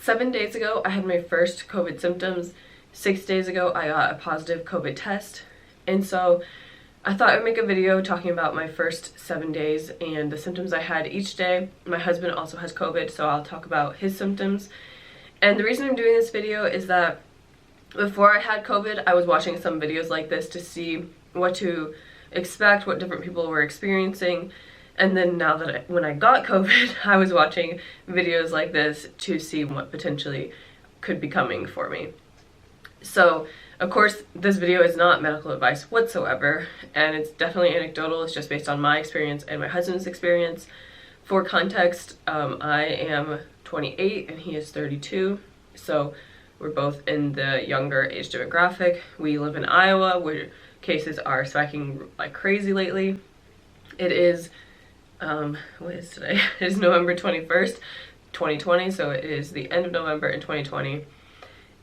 7 days ago, I had my first COVID symptoms. 6 days ago, I got a positive COVID test. And so I thought I would make a video talking about my first 7 days and the symptoms I had each day. My husband also has COVID, so I'll talk about his symptoms. And the reason I'm doing this video is that before I had COVID, I was watching some videos like this to see what to expect, what different people were experiencing. And then now that when I got COVID, I was watching videos like this to see what potentially could be coming for me. So, of course, this video is not medical advice whatsoever, and it's definitely anecdotal. It's just based on my experience and my husband's experience. For context, I am 28 and he is 32, so we're both in the younger age demographic. We live in Iowa, where cases are spiking like crazy lately. It is what is today? It is November 21st, 2020, so it is the end of November in 2020.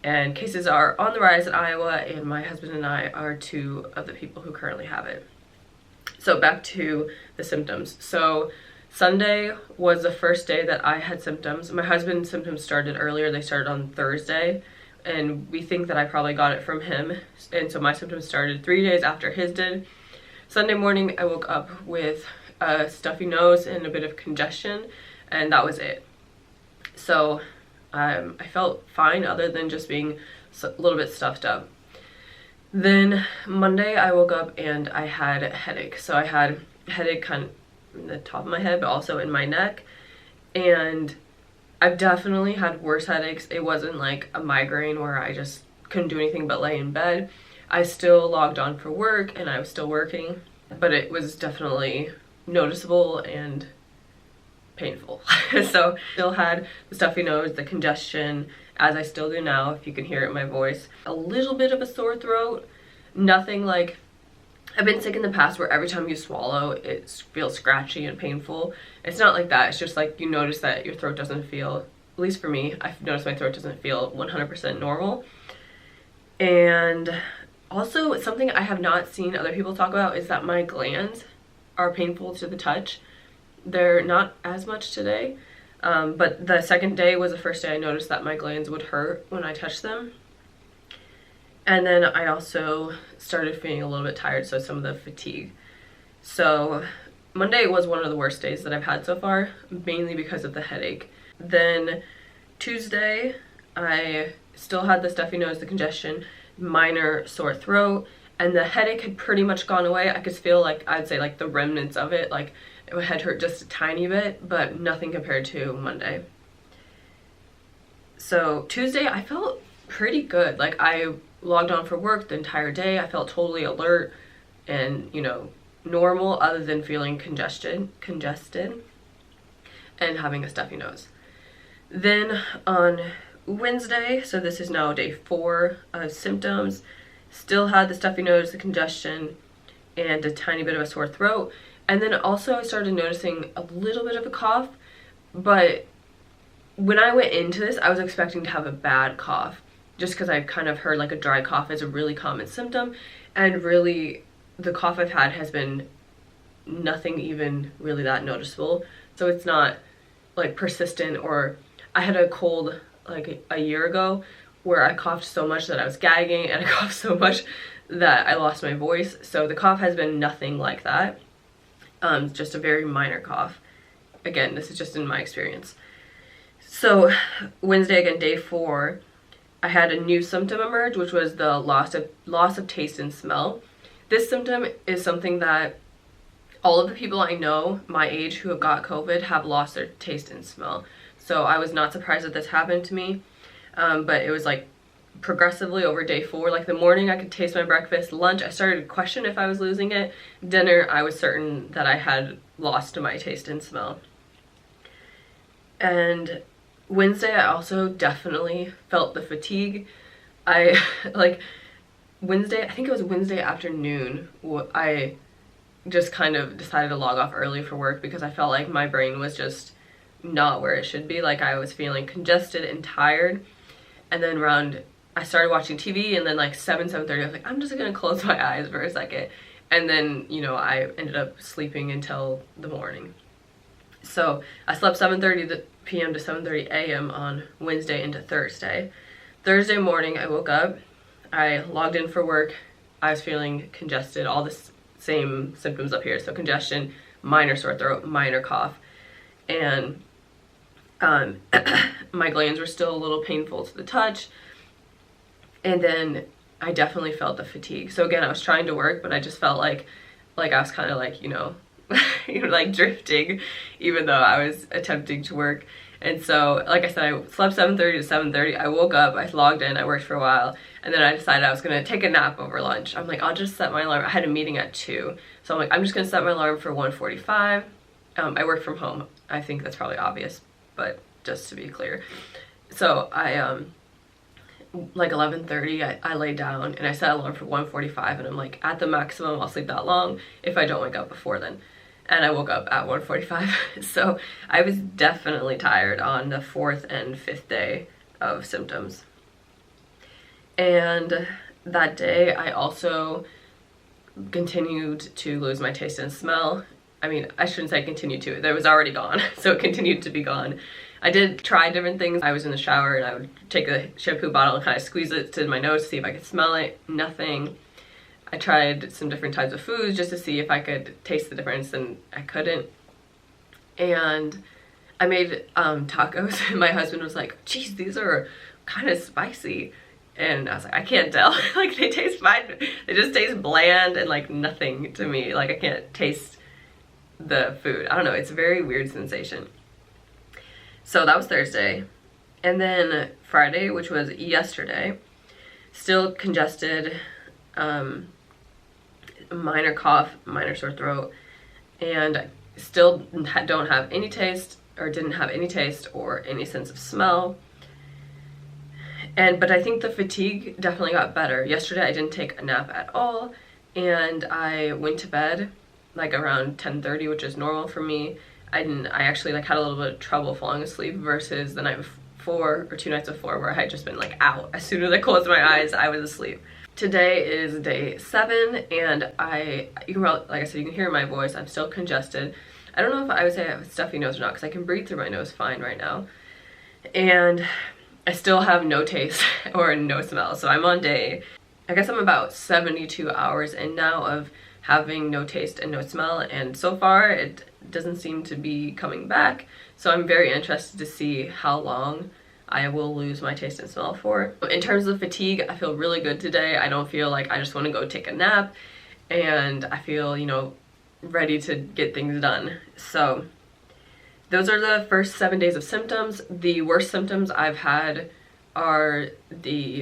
And cases are on the rise in Iowa, and my husband and I are two of the people who currently have it. So back to the symptoms. So Sunday was the first day that I had symptoms. My husband's symptoms started earlier. They started on Thursday, and we think that I probably got it from him. And so my symptoms started 3 days after his did. Sunday morning, I woke up with a stuffy nose and a bit of congestion, and that was it. So I felt fine other than just being a little bit stuffed up. Then Monday I woke up and I had a headache. So I had a headache kind of in the top of my head, but also in my neck. And I've definitely had worse headaches. It wasn't like a migraine where I just couldn't do anything but lay in bed. I still logged on for work and I was still working, but it was definitely noticeable and painful. So still had the stuffy nose, the congestion, as I still do now, if you can hear it in my voice. A little bit of a sore throat, nothing like, I've been sick in the past where every time you swallow it feels scratchy and painful. It's not like that. It's just like you notice that your throat doesn't feel, at least for me, I've noticed my throat doesn't feel 100% normal. And also something I have not seen other people talk about is that my glands are painful to the touch. They're not as much today, but the second day was the first day I noticed that my glands would hurt when I touched them. And then I also started feeling a little bit tired, so some of the fatigue. So Monday was one of the worst days that I've had so far, mainly because of the headache. Then Tuesday, I still had the stuffy nose, the congestion, minor sore throat, and the headache had pretty much gone away. I could feel like, I'd say like the remnants of it, like my head hurt just a tiny bit, but nothing compared to Monday. So Tuesday, I felt pretty good. Like I logged on for work the entire day. I felt totally alert and, you know, normal, other than feeling congested and having a stuffy nose. Then on Wednesday, so this is now day 4 of symptoms, still had the stuffy nose, the congestion, and a tiny bit of a sore throat. And then also I started noticing a little bit of a cough, but when I went into this, I was expecting to have a bad cough, just because I've kind of heard like a dry cough is a really common symptom, and really the cough I've had has been nothing even really that noticeable. So it's not like persistent, or I had a cold like a year ago where I coughed so much that I was gagging, and I coughed so much that I lost my voice. So the cough has been nothing like that. Just a very minor cough. Again, this is just in my experience. So Wednesday, again, day 4, I had a new symptom emerge, which was the loss of taste and smell. This symptom is something that all of the people I know my age who have got COVID have lost their taste and smell. So I was not surprised that this happened to me, but it was like progressively over day 4. Like the morning I could taste my breakfast, lunch I started to question if I was losing it, dinner I was certain that I had lost my taste and smell. And Wednesday I also definitely felt the fatigue. I like Wednesday, I think it was Wednesday afternoon, I just kind of decided to log off early for work because I felt like my brain was just not where it should be. Like I was feeling congested and tired. And then I started watching TV, and then like 7:30 I was like, I'm just gonna close my eyes for a second. And then, you know, I ended up sleeping until the morning. So I slept 7:30 p.m. to 7:30 a.m. on Wednesday into Thursday. Thursday morning, I woke up, I logged in for work, I was feeling congested, all the same symptoms up here. So congestion, minor sore throat, minor cough, and my glands were still a little painful to the touch. And then I definitely felt the fatigue. So again, I was trying to work, but I just felt like I was kind of like, you know, like drifting, even though I was attempting to work. And so, like I said, I slept 7:30 to 7:30. I woke up, I logged in, I worked for a while, and then I decided I was gonna take a nap over lunch. I'm like, I'll just set my alarm. I had a meeting at 2. So I'm like, I'm just gonna set my alarm for 1:45. I work from home. I think that's probably obvious, but just to be clear. So I, like 11:30, I lay down and I set an alarm for 1:45, and I'm like, at the maximum, I'll sleep that long if I don't wake up before then. And I woke up at 1:45. So I was definitely tired on the 4th and 5th day of symptoms. And that day I also continued to lose my taste and smell. I mean, I shouldn't say continued to, that was already gone, so it continued to be gone. I did try different things. I was in the shower and I would take a shampoo bottle and kind of squeeze it to my nose to see if I could smell it. Nothing. I tried some different types of foods just to see if I could taste the difference, and I couldn't. And I made tacos, and my husband was like, geez, these are kind of spicy. And I was like, I can't tell. Like, they taste fine. They just taste bland and like nothing to me. Like, I can't taste the food. I don't know, it's a very weird sensation. So that was Thursday. And then Friday, which was yesterday, still congested, minor cough, minor sore throat, and still don't have any taste, or didn't have any taste or any sense of smell. But I think the fatigue definitely got better. Yesterday I didn't take a nap at all, and I went to bed like around 10:30, which is normal for me. I actually like had a little bit of trouble falling asleep versus the night before, or 2 nights before, where I had just been like out. As soon as I closed my eyes, I was asleep. Today is day 7, and you can probably, like I said, you can hear my voice. I'm still congested. I don't know if I would say I have a stuffy nose or not, because I can breathe through my nose fine right now. And I still have no taste or no smell. So I'm on day, I guess I'm about 72 hours in now of having no taste and no smell, and so far it doesn't seem to be coming back. So I'm very interested to see how long I will lose my taste and smell for. In terms of fatigue, I feel really good today. I don't feel like I just want to go take a nap, and I feel, you know, ready to get things done. So those are the first 7 days of symptoms. The worst symptoms I've had are the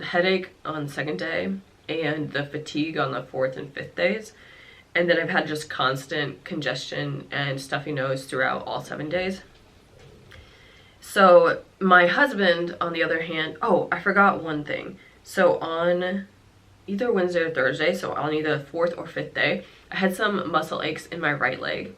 headache on the 2nd day and the fatigue on the 4th and 5th days. And then I've had just constant congestion and stuffy nose throughout all 7 days. So my husband, on the other hand, oh, I forgot one thing. So on either Wednesday or Thursday, so on either the 4th or 5th day, I had some muscle aches in my right leg.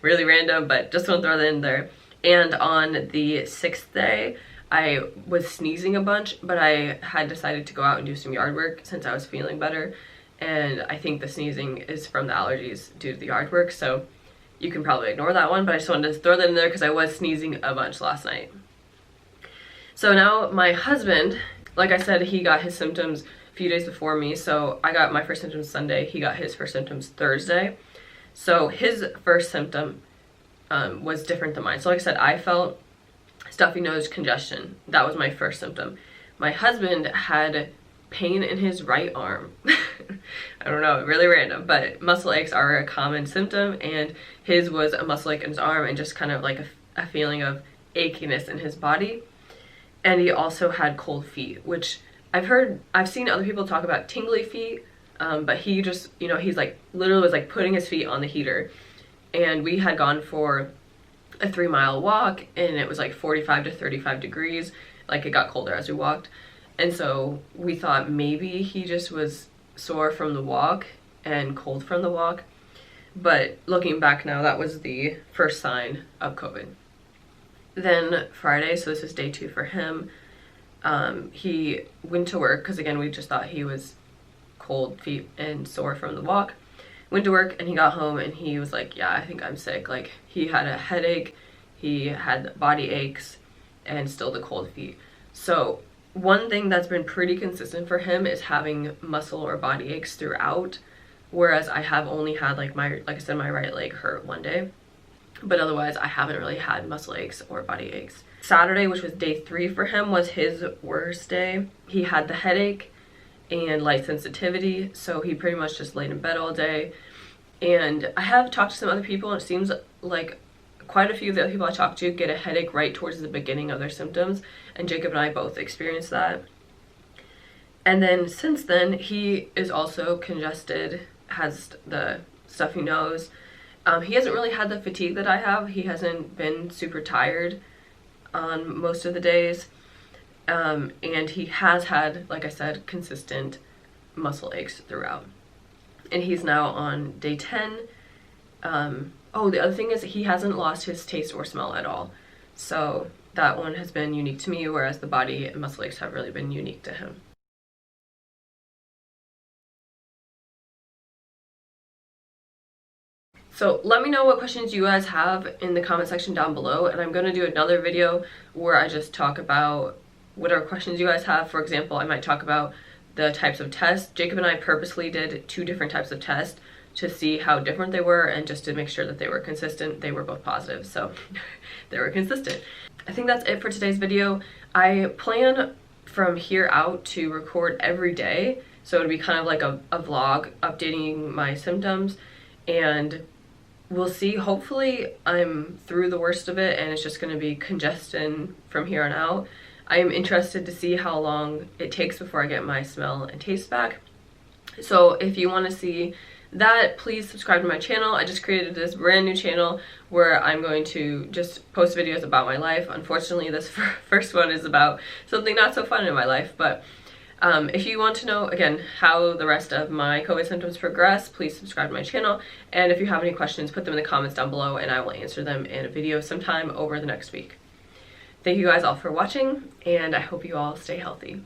Really random, but just want to throw that in there. And on the 6th day, I was sneezing a bunch, but I had decided to go out and do some yard work since I was feeling better. And I think the sneezing is from the allergies due to the yard work, so you can probably ignore that one, but I just wanted to throw that in there because I was sneezing a bunch last night. So now my husband, like I said, he got his symptoms a few days before me. So I got my first symptoms Sunday, he got his first symptoms Thursday. So his first symptom was different than mine. So like I said, I felt stuffy nose, congestion. That was my first symptom. My husband had pain in his right arm. I don't know, really random, but muscle aches are a common symptom, and his was a muscle ache in his arm and just kind of like a feeling of achiness in his body. And he also had cold feet, which I've seen other people talk about tingly feet, but he just, you know, he's like literally was like putting his feet on the heater. And we had gone for a 3-mile walk, and it was like 45 to 35 degrees. Like, it got colder as we walked. And so we thought maybe he just was sore from the walk and cold from the walk. But looking back now, that was the first sign of COVID. Then Friday, so this is day 2 for him, he went to work, because again, we just thought he was cold feet and sore from the walk. Went to work, and he got home and he was like, yeah, I think I'm sick. Like, he had a headache, he had body aches, and still the cold feet. So one thing that's been pretty consistent for him is having muscle or body aches throughout, whereas I have only had like I said, my right leg hurt one day, but otherwise I haven't really had muscle aches or body aches. Saturday, which was day 3 for him, was his worst day. He had the headache and light sensitivity, so he pretty much just laid in bed all day. And I have talked to some other people, and it seems like quite a few of the other people I talked to get a headache right towards the beginning of their symptoms, and Jacob and I both experienced that. And then since then, he is also congested, has the stuffy nose. He hasn't really had the fatigue that I have. He hasn't been super tired on most of the days. And he has had, like I said, consistent muscle aches throughout. And he's now on day 10. Oh, the other thing is he hasn't lost his taste or smell at all. So that one has been unique to me, whereas the body and muscle aches have really been unique to him. So let me know what questions you guys have in the comment section down below, and I'm going to do another video where I just talk about whatever questions you guys have. For example, I might talk about the types of tests. Jacob and I purposely did 2 different types of tests to see how different they were, and just to make sure that they were consistent. They were both positive, so they were consistent. I think that's it for today's video. I plan from here out to record every day, so it'll be kind of like a vlog updating my symptoms, and we'll see. Hopefully I'm through the worst of it and it's just going to be congestion from here on out. I am interested to see how long it takes before I get my smell and taste back. So if you want to see that, please subscribe to my channel. I just created this brand new channel where I'm going to just post videos about my life. Unfortunately, this first one is about something not so fun in my life, but if you want to know, again, how the rest of my COVID symptoms progress, please subscribe to my channel. And if you have any questions, put them in the comments down below and I will answer them in a video sometime over the next week. Thank you guys all for watching, and I hope you all stay healthy.